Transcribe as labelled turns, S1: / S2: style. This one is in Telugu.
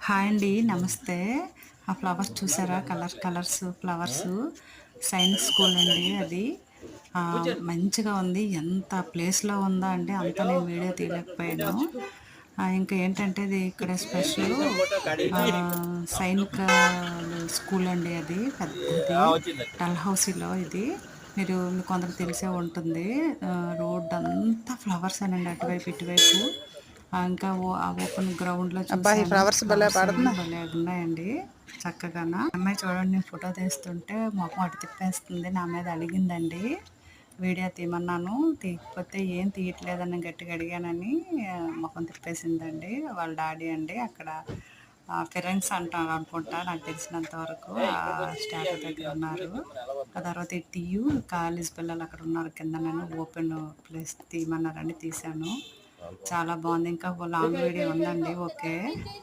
S1: హాయ్ అండి. నమస్తే. ఆ ఫ్లవర్స్ చూసారా? Colours flowers. సైన్స్ స్కూల్ అండి అది. మంచిగా ఉంది. ఎంత ప్లేస్‌లో ఉందో అంటే అంత నేను వీడియో తీయలేకపోయాను. ఇంకా ఏంటంటే ఇది ఇక్కడ స్పెషలు సైనికాలు స్కూల్ అండి అది. పెద్దది. డల్హౌసీలో ఇది. మీకు కొందరికి తెలిసే ఉంటుంది. రోడ్ అంతా ఫ్లవర్సేనండి అటువైపు, ఇటువైపు. ఇంకా ఆ ఓపెన్ గ్రౌండ్‌లో
S2: అబ్బా! ఈ
S1: చూసాను.
S2: ఫ్లవర్స్ భలే
S1: ఫ్లవర్స్ అవి
S2: పడుతున్నాయి.
S1: భలే ఉన్నాయండి చక్కగాన. అమ్మాయి చూడండి నేను ఫోటో తీస్తుంటే మొఖం అటు తిప్పేస్తుంది. నా మీద అలిగిందండి. వీడియో తీయమన్నాను. తీయకపోతే ఏం తీయట్లేదని గట్టిగా అడిగానని మొఖం తిప్పేసిందండి. వాళ్ళ డాడీ అండి అక్కడ ఫిరెన్స్ అంటారు అనుకుంటా నాకు తెలిసినంత వరకు. స్టాట్యూ దగ్గర ఉన్నారు. ఆ తర్వాత ఈ టీయు కాలేజ్ పిల్లలు అక్కడ ఉన్నారు కిందనను ఓపెన్ ప్లేస్ తీయమన్నారండి తీశాను. చాలా బాగుంది. ఇంకా లాంగ్ వీడియో ఉందండి. ఓకే.